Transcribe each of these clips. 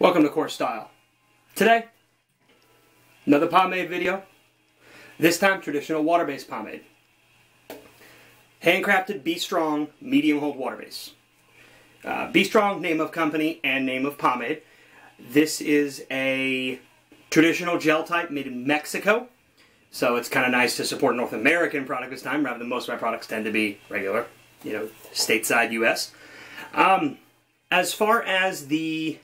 Welcome to Core Style. Today, another pomade video. This time, traditional water-based pomade. Handcrafted Be Strong medium hold water base. Be Strong, name of company and name of pomade. This is a traditional gel type made in Mexico. So it's kind of nice to support North American product this time, rather than most of my products tend to be regular, stateside US. As far as the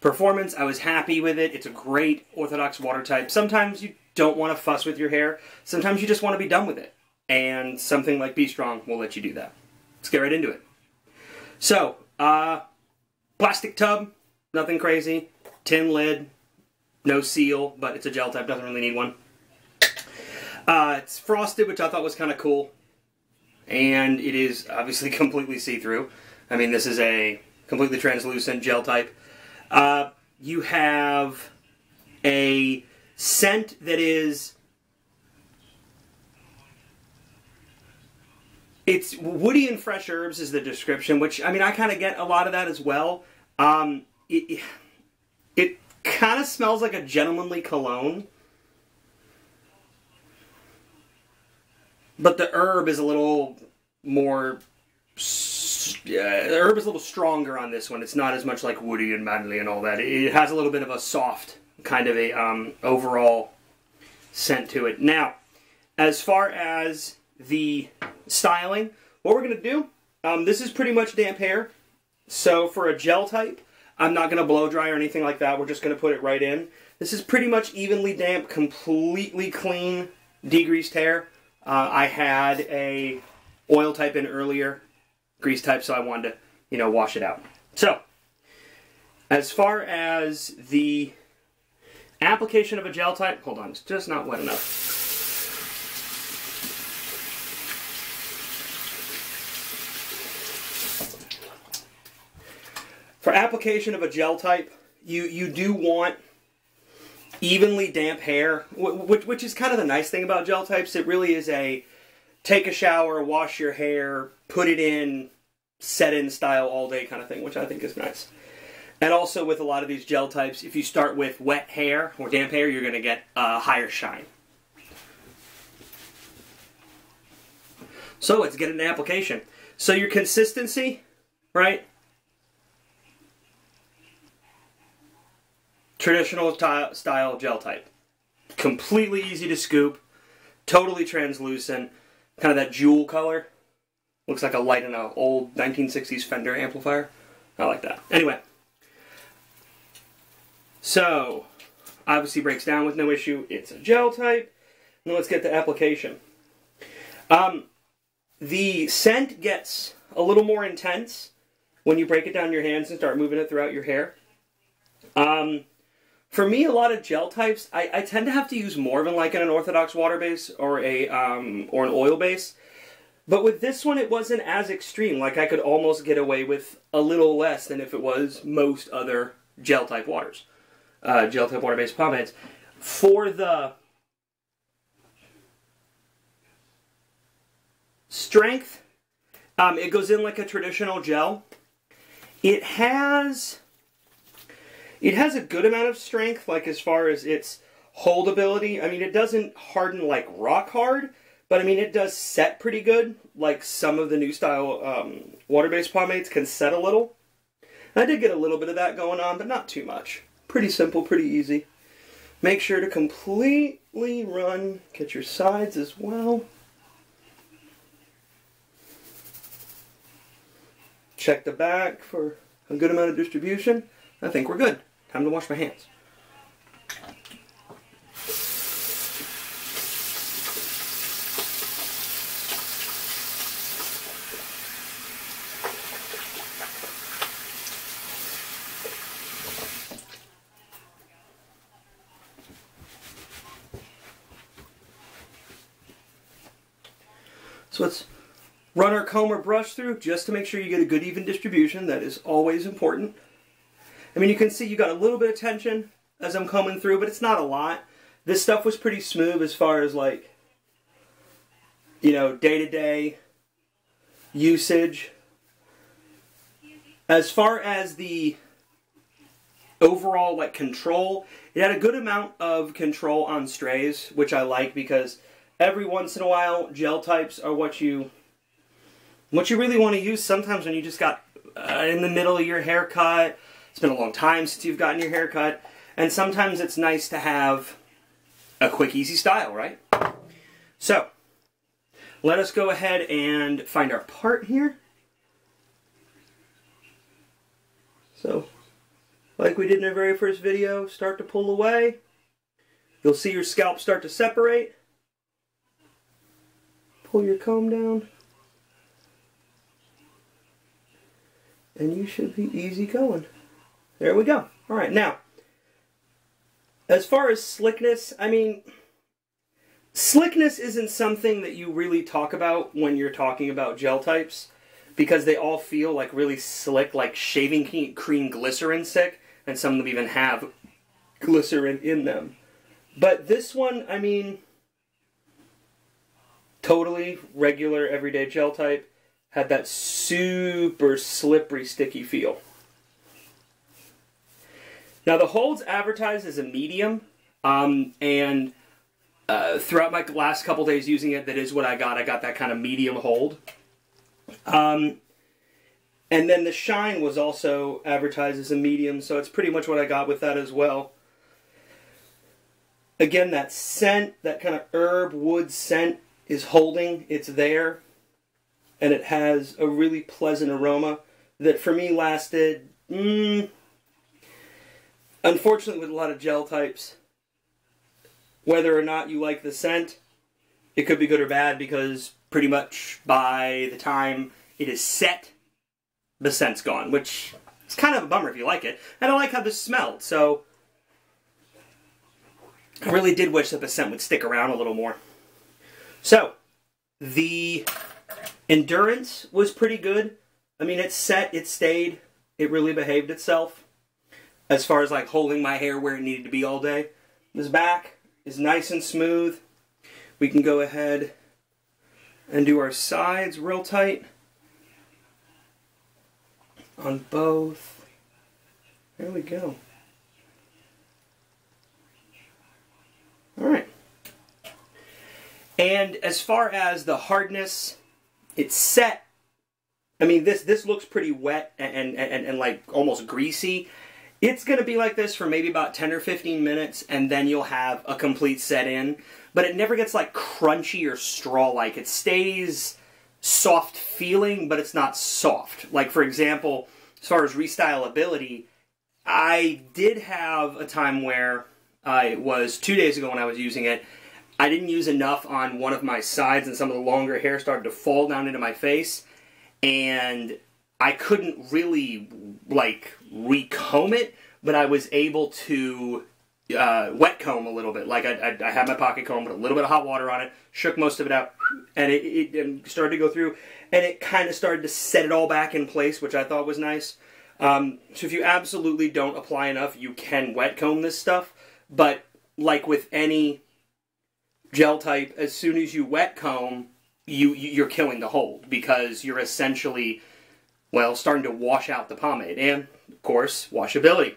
performance, I was happy with it. It's a great orthodox water type. Sometimes you don't want to fuss with your hair. Sometimes you just want to be done with it. And something like Be Strong will let you do that. Let's get right into it. So, plastic tub, nothing crazy. Tin lid, no seal, but it's a gel type, doesn't really need one. It's frosted, which I thought was kind of cool. And it is obviously completely see-through. I mean, this is a completely translucent gel type. You have a scent that is, it's woody and fresh herbs is the description, which, I mean, I kind of get a lot of that as well. It kind of smells like a gentlemanly cologne, but the herb is a little more, the herb is a little stronger on this one. It's not as much like woody and manly and all that. It has a little bit of a soft kind of a overall scent to it. Now, as far as the styling, what we're going to do, this is pretty much damp hair. So for a gel type, I'm not going to blow dry or anything like that. We're just going to put it right in. This is pretty much evenly damp, completely clean, degreased hair. I had a oil type in earlier, grease type, so I wanted to, wash it out. So, as far as the application of a gel type, hold on, it's just not wet enough. For application of a gel type, you do want evenly damp hair, which is kind of the nice thing about gel types. It really is a take a shower, wash your hair, put it in, set in style all day kind of thing, which I think is nice. And also with a lot of these gel types, if you start with wet hair or damp hair, you're going to get a higher shine. So let's get an application. So your consistency, right? Traditional style gel type. Completely easy to scoop, totally translucent, kind of that jewel color. Looks like a light in an old 1960s Fender amplifier. I like that. Anyway, so obviously breaks down with no issue. It's a gel type. Now let's get the application. The scent gets a little more intense when you break it down in your hands and start moving it throughout your hair. For me, a lot of gel types, I tend to have to use more than like an orthodox water base or an oil base. But with this one, it wasn't as extreme. Like, I could almost get away with a little less than if it was most other gel type waters. Gel type water based pomades. For the strength, it goes in like a traditional gel. It has a good amount of strength, like as far as its holdability. I mean, it doesn't harden like rock hard, but I mean, it does set pretty good, like some of the new style water-based pomades can set a little. I did get a little bit of that going on, but not too much. Pretty simple, pretty easy. Make sure to completely run, get your sides as well. Check the back for a good amount of distribution. I think we're good. Time to wash my hands. So let's run our comb or brush through just to make sure you get a good even distribution. That is always important. I mean, you can see you got a little bit of tension as I'm combing through, but it's not a lot. This stuff was pretty smooth as far as like, day-to-day usage. As far as the overall like control. It had a good amount of control on strays, which I like because every once in a while gel types are what you really want to use sometimes when you just got in the middle of your haircut. It's been a long time since you've gotten your haircut, and sometimes it's nice to have a quick, easy style, right? So, let us go ahead and find our part here. So, like we did in our very first video, start to pull away. You'll see your scalp start to separate. Pull your comb down. And you should be easy going. There we go. Alright, now, as far as slickness, I mean, slickness isn't something that you really talk about when you're talking about gel types, because they all feel like really slick, like shaving cream glycerin stick, and some of them even have glycerin in them. But this one, I mean, totally regular everyday gel type, had that super slippery, sticky feel. Now the hold's advertised as a medium, and throughout my last couple days using it, that is what I got. I got that kind of medium hold. And then the shine was also advertised as a medium, so it's pretty much what I got with that as well. Again, that scent, that kind of herb wood scent is holding. It's there. And it has a really pleasant aroma that for me lasted, unfortunately with a lot of gel types, whether or not you like the scent, it could be good or bad, because pretty much by the time it is set, the scent's gone, which is kind of a bummer if you like it. And I like how this smelled, so I really did wish that the scent would stick around a little more. So, the endurance was pretty good. I mean, it set, it stayed, it really behaved itself as far as like holding my hair where it needed to be all day. This back is nice and smooth. We can go ahead and do our sides real tight on both. There we go. Alright. And as far as the hardness, it's set. I mean, this looks pretty wet and like almost greasy. It's going to be like this for maybe about 10 or 15 minutes, and then you'll have a complete set in. But it never gets like crunchy or straw-like. It stays soft feeling, but it's not soft. Like, for example, as far as restylability, I did have a time where, it was 2 days ago when I was using it, I didn't use enough on one of my sides, and some of the longer hair started to fall down into my face, and I couldn't really, like, recomb it, but I was able to wet comb a little bit. Like, I had my pocket comb, put a little bit of hot water on it, shook most of it out, and it started to go through, and it kind of started to set it all back in place, which I thought was nice. So if you absolutely don't apply enough, you can wet comb this stuff, but like with any gel type, as soon as you wet comb, you're killing the hold, because you're essentially, well, starting to wash out the pomade. And, of course, washability.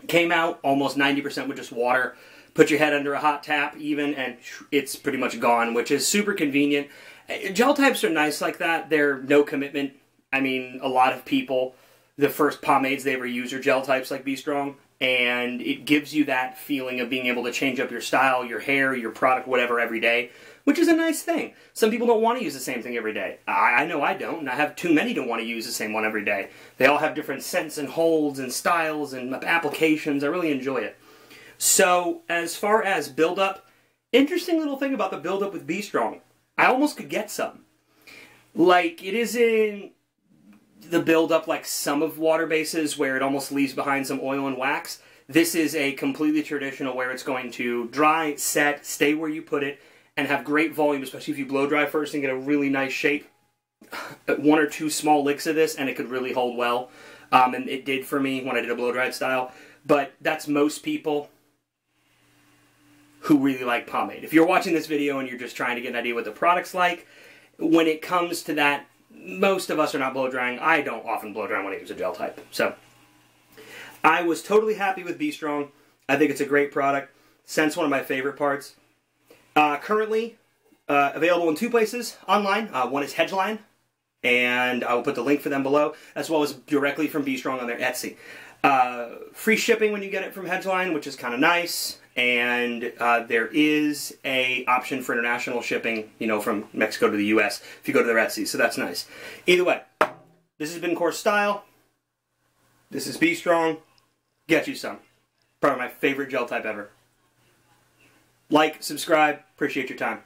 Came out almost 90% with just water. Put your head under a hot tap even, and it's pretty much gone, which is super convenient. Gel types are nice like that. They're no commitment. I mean, a lot of people, the first pomades they ever use are gel types like Be Strong, and it gives you that feeling of being able to change up your style, your hair, your product, whatever, every day, which is a nice thing. Some people don't want to use the same thing every day. I know I don't, and I have too many to want to use the same one every day. They all have different scents and holds and styles and applications. I really enjoy it. So, as far as build-up, interesting little thing about the build-up with Be Strong. I almost could get some. Like, it isn't the build-up like some of water bases where it almost leaves behind some oil and wax. This is a completely traditional where it's going to dry, set, stay where you put it, and have great volume, especially if you blow dry first and get a really nice shape. One or two small licks of this and it could really hold well. And it did for me when I did a blow dried style. But that's most people who really like pomade. If you're watching this video and you're just trying to get an idea what the product's like, when it comes to that, most of us are not blow drying. I don't often blow dry when I use a gel type. So, I was totally happy with Be-Strong. I think it's a great product. Scent's one of my favorite parts. Currently available in 2 places online. One is Hedgeline, and I will put the link for them below, as well as directly from Be-Strong on their Etsy. Free shipping when you get it from Hedgeline, which is kind of nice, and there is a option for international shipping, you know, from Mexico to the U.S. if you go to their Etsy, so that's nice. Either way, this has been Course Style. This is Be-Strong. Get you some. Probably my favorite gel type ever. Like, subscribe, appreciate your time.